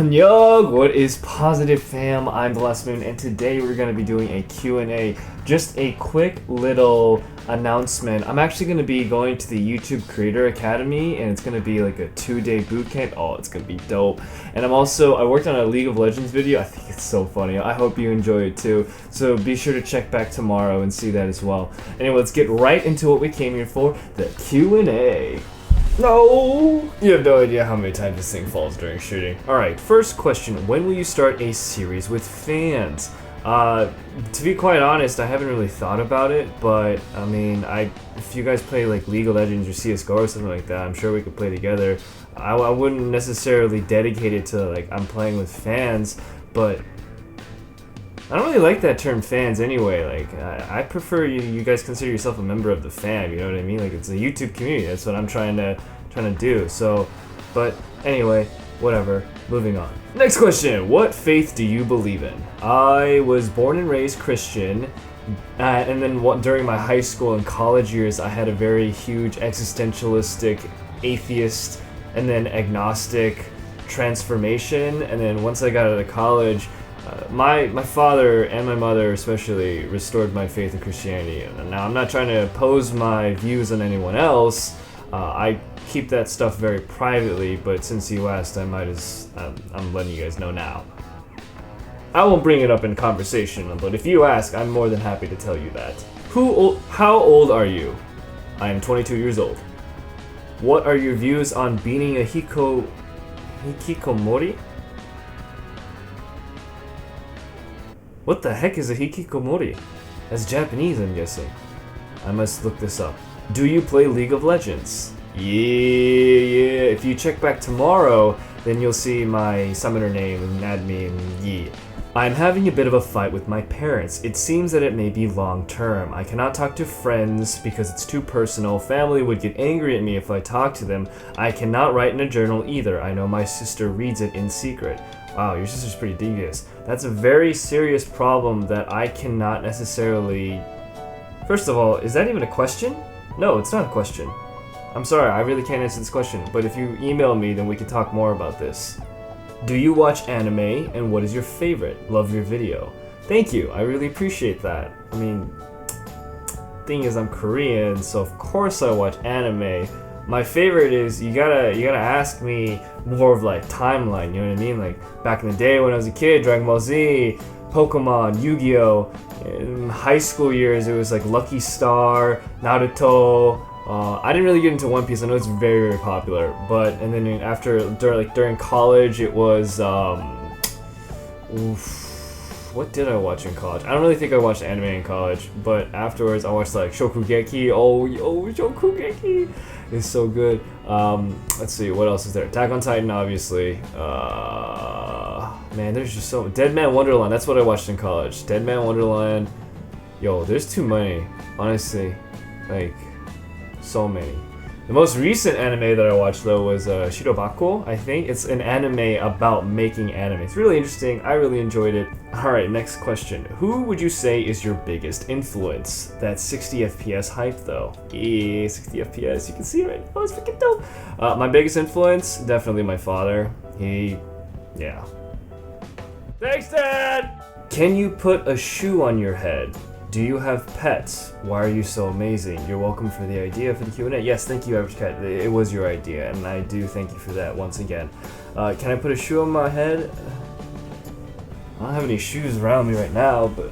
Yo, what is positive fam? I'm the Last Moon and today we're going to be doing a Q&A. Just a quick little announcement. I'm actually going to be going to the YouTube Creator Academy and it's going to be like a 2-day bootcamp. Oh, it's going to be dope. And I worked on a League of Legends video. I think it's so funny. I hope you enjoy it too. So be sure to check back tomorrow and see that as well. Anyway, let's get right into what we came here for, the Q&A. No! You have no idea how many times this thing falls during shooting. Alright, first question. When will you start a series with fans? To be quite honest, I haven't really thought about it, but I mean, if you guys play like League of Legends or CSGO or something like that, I'm sure we could play together. I wouldn't necessarily dedicate it to like I'm playing with fans, but I don't really like that term fans anyway. Like, I prefer you guys consider yourself a member of the fam, you know what I mean? Like, it's a YouTube community, that's what I'm trying to do. So, but anyway, whatever, moving on. Next question, what faith do you believe in? I was born and raised Christian, and then during my high school and college years, I had a very huge existentialistic, atheist, and then agnostic transformation, and then once I got out of college, my father and my mother especially restored my faith in Christianity. And now I'm not trying to impose my views on anyone else. I keep that stuff very privately, but since you asked, I'm letting you guys know now. I won't bring it up in conversation, but if you ask, I'm more than happy to tell you that. How old are you? I am 22 years old. What are your views on being a hikikomori? What the heck is a hikikomori? That's Japanese, I'm guessing. I must look this up. Do you play League of Legends? Yeah. If you check back tomorrow, then you'll see my summoner name and add me and yeah. I'm having a bit of a fight with my parents. It seems that it may be long term. I cannot talk to friends because it's too personal. Family would get angry at me if I talk to them. I cannot write in a journal either. I know my sister reads it in secret. Wow, your sister's pretty devious. That's a very serious problem that I cannot necessarily... First of all, is that even a question? No, it's not a question. I'm sorry, I really can't answer this question, but if you email me, then we can talk more about this. Do you watch anime, and what is your favorite? Love your video. Thank you, I really appreciate that. I mean, thing is I'm Korean, so of course I watch anime. My favorite is, you gotta ask me more of like timeline, you know what I mean? Like back in the day when I was a kid, Dragon Ball Z, Pokemon, Yu-Gi-Oh! In high school years it was like Lucky Star, Naruto. I didn't really get into One Piece. I know it's very, very popular, but and then during college it was what did I watch in college? I don't really think I watched anime in college, but afterwards I watched like Shokugeki. Oh, Shokugeki is so good. Let's see, what else is there? Attack on Titan, obviously. Man, there's just so... Dead Man Wonderland, that's what I watched in college. Dead Man Wonderland. Yo, there's too many, honestly. Like, so many. The most recent anime that I watched, though, was Shirobako, I think. It's an anime about making anime. It's really interesting. I really enjoyed it. Alright, next question. Who would you say is your biggest influence? That 60 FPS hype, though. Yeah, 60 FPS. You can see it right now. It's freaking dope. My biggest influence? Definitely my father. Yeah. Thanks, Dad! Can you put a shoe on your head? Do you have pets? Why are you so amazing? You're welcome for the idea for the Q&A. Yes, thank you, Average Cat. It was your idea, and I do thank you for that once again. Can I put a shoe on my head? I don't have any shoes around me right now, but...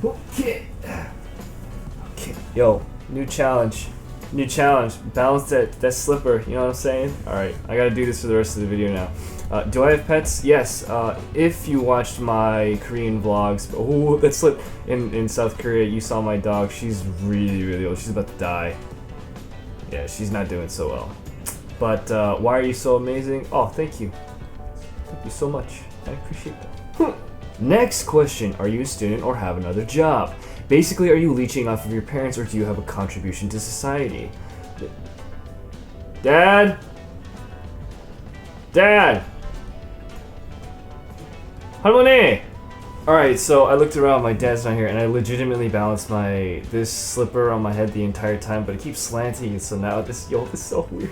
Okay. Yo, new challenge. Balance that slipper, you know what I'm saying? Alright, I gotta do this for the rest of the video now. Do I have pets? Yes. If you watched my Korean vlogs, oh, that slip in South Korea, you saw my dog. She's really, really old. She's about to die. Yeah, she's not doing so well. But why are you so amazing? Oh, thank you. Thank you so much. I appreciate that. Next question. Are you a student or have another job? Basically, are you leeching off of your parents or do you have a contribution to society? Dad? Harmony! Alright, so I looked around, my dad's not here, and I legitimately balanced this slipper on my head the entire time, but it keeps slanting, so now this is so weird.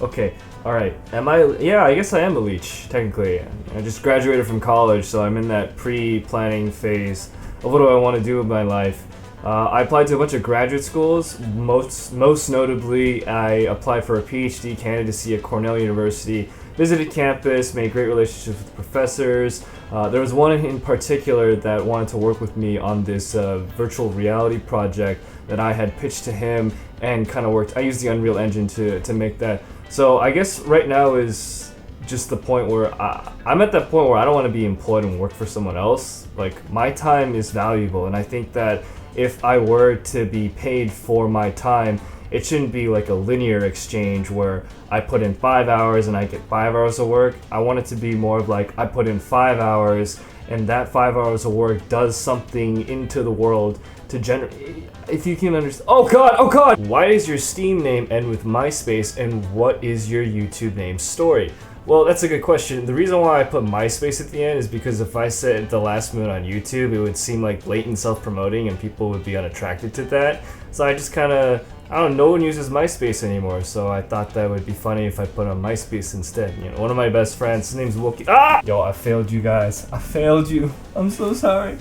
Okay, alright. Am I? Yeah, I guess I am a leech, technically. I just graduated from college, so I'm in that pre-planning phase of what do I want to do with my life. I applied to a bunch of graduate schools. Most notably, I applied for a PhD candidacy at Cornell University, visited campus, made great relationships with professors. There was one in particular that wanted to work with me on this virtual reality project that I had pitched to him and kind of worked. I used the Unreal Engine to make that. So I guess right now is just the point where I'm at that point where I don't want to be employed and work for someone else. Like, my time is valuable, and I think that if I were to be paid for my time, it shouldn't be like a linear exchange where I put in 5 hours and I get 5 hours of work. I want it to be more of like I put in 5 hours and that 5 hours of work does something into the world to generate. If you can understand. Oh God! Why does your Steam name end with MySpace, and what is your YouTube name story? Well, that's a good question. The reason why I put MySpace at the end is because if I said The Last Moon on YouTube, it would seem like blatant self-promoting and people would be unattracted to that. So I just kind of, no one uses MySpace anymore, so I thought that would be funny if I put on MySpace instead. You know, one of my best friends, his name's Wookie. Yo, I failed you guys. I failed you. I'm so sorry.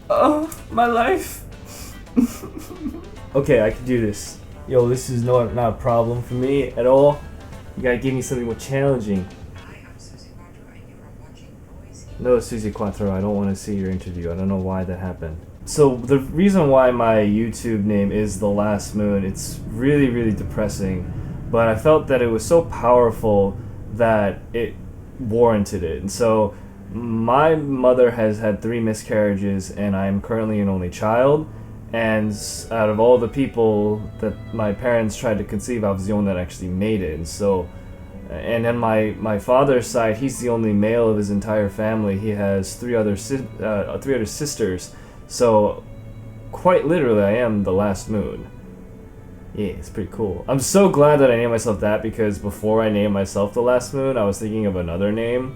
Oh, my life. Okay, I can do this. Yo, this is not a problem for me at all. You gotta give me something more challenging. Hi, I'm Susie Quattro, and you are watching Boys. No, Susie Quattro, I don't want to see your interview. I don't know why that happened. So the reason why my YouTube name is The Last Moon, it's really, really depressing, but I felt that it was so powerful that it warranted it. And so my mother has had 3 miscarriages, and I'm currently an only child. And out of all the people that my parents tried to conceive, I was the one that actually made it. And so, and then my father's side, he's the only male of his entire family. He has 3 other sisters. So, quite literally, I am the last moon. Yeah, it's pretty cool. I'm so glad that I named myself that, because before I named myself the last moon, I was thinking of another name.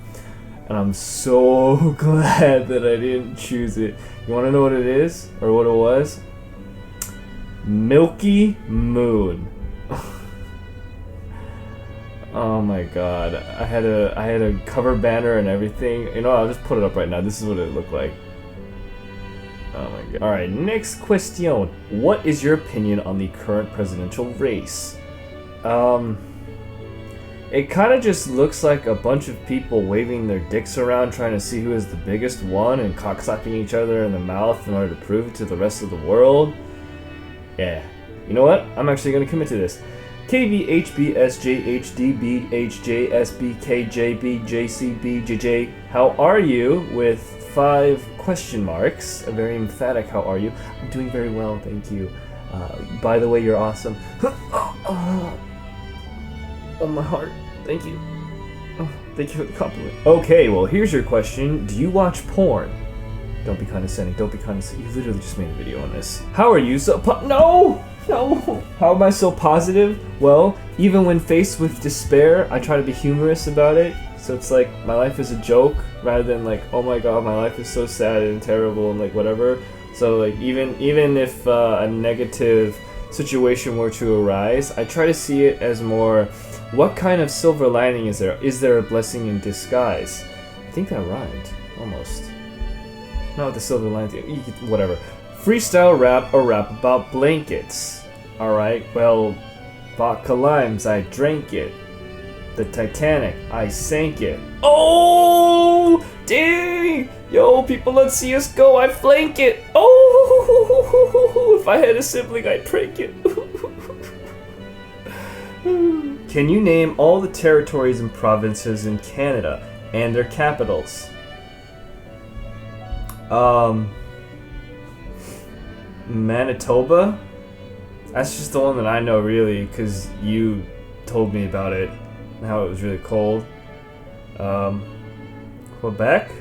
And I'm so glad that I didn't choose it. You want to know what it is? Or what it was? Milky Moon. Oh my god. I had a cover banner and everything. You know, I'll just put it up right now. This is what it looked like. Oh my god. Alright, next question. What is your opinion on the current presidential race? It kind of just looks like a bunch of people waving their dicks around trying to see who is the biggest one and cocksucking each other in the mouth in order to prove it to the rest of the world. Yeah. You know what? I'm actually going to commit to this. KVHBSJHDBHJSBKJBJCBJJ. How are you? With 5 question marks. A very emphatic how are you? I'm doing very well, thank you. By the way, you're awesome. Oh, my heart. Thank you. Oh, thank you for the compliment. Okay, well, here's your question. Do you watch porn? Don't be condescending. Don't be condescending. You literally just made a video on this. How are you so No! No! How am I so positive? Well, even when faced with despair, I try to be humorous about it. So it's like, my life is a joke, rather than like, oh my god, my life is so sad and terrible and like whatever. So like, even if a negative situation were to arise, I try to see it as more, what kind of silver lining is there? Is there a blessing in disguise? I think that rhymed, almost. Not with the silver lining, whatever. Freestyle rap or rap about blankets. Alright, well, vodka limes, I drank it. The Titanic, I sank it. Oh, dang! Yo, people, let's see us go, I flank it! Oh, if I had a sibling, I'd prank it. Can you name all the territories and provinces in Canada and their capitals? Manitoba? That's just the one that I know, really, because you told me about it and how it was really cold. Quebec?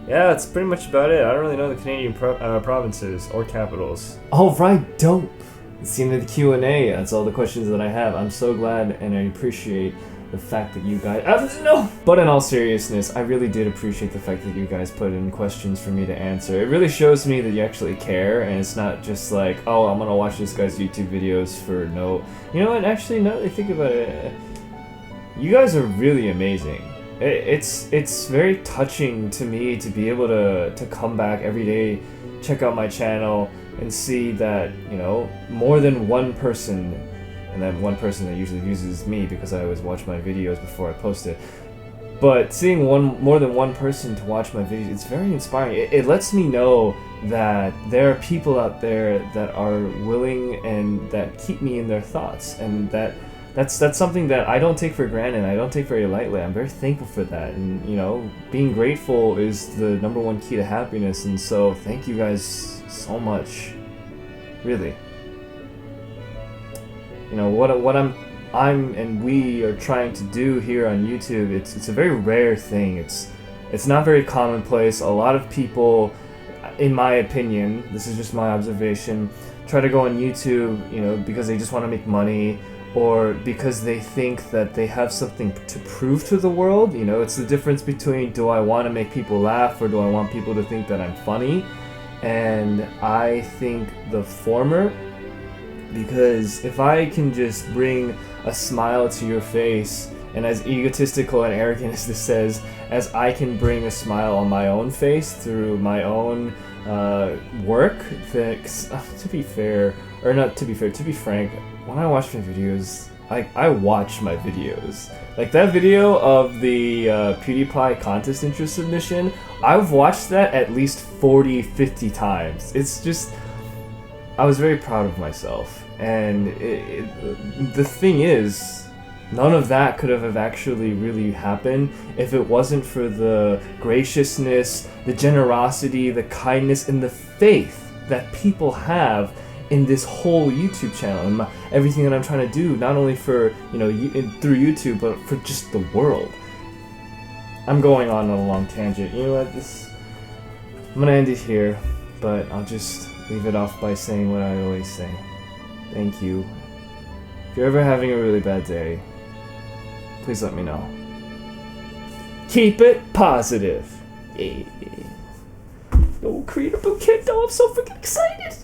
Yeah, that's pretty much about it. I don't really know the Canadian provinces or capitals. Alright, dope. It's the end of the Q&A. That's all the questions that I have. I'm so glad and I appreciate the fact that you guys no. But in all seriousness, I really did appreciate the fact that you guys put in questions for me to answer. It really shows me that you actually care, and it's not just like, oh, I'm gonna watch this guy's YouTube videos for no. You know what? Actually, now that I think about it, you guys are really amazing. It's very touching to me to be able to come back every day, check out my channel, and see that, you know, more than one person, and that one person that usually uses me because I always watch my videos before I post it. But seeing more than one person to watch my videos, it's very inspiring. It lets me know that there are people out there that are willing and that keep me in their thoughts, and that's something that I don't take for granted. I don't take very lightly. I'm very thankful for that, and you know, being grateful is the number one key to happiness. And so, thank you guys so much. Really. You know what I'm and we are trying to do here on YouTube. It's a very rare thing. It's not very commonplace. A lot of people, in my opinion, this is just my observation, try to go on YouTube, you know, because they just want to make money, or because they think that they have something to prove to the world. You know, it's the difference between, do I want to make people laugh or do I want people to think that I'm funny? And I think the former, because if I can just bring a smile to your face, and as egotistical and arrogant as this says, as I can bring a smile on my own face through my own work, to be frank, when I watch my videos, I watch my videos. Like that video of the PewDiePie contest interest submission, I've watched that at least 40-50 times. It's just, I was very proud of myself. And the thing is, none of that could have actually really happened if it wasn't for the graciousness, the generosity, the kindness, and the faith that people have in this whole YouTube channel and everything that I'm trying to do, not only for, you know, through YouTube, but for just the world. I'm going on a long tangent. You know what? I'm gonna end it here, but I'll just leave it off by saying what I always say. Thank you. If you're ever having a really bad day, please let me know. Keep it positive. Yeah. No, create a bootcamp, though. I'm so freaking excited.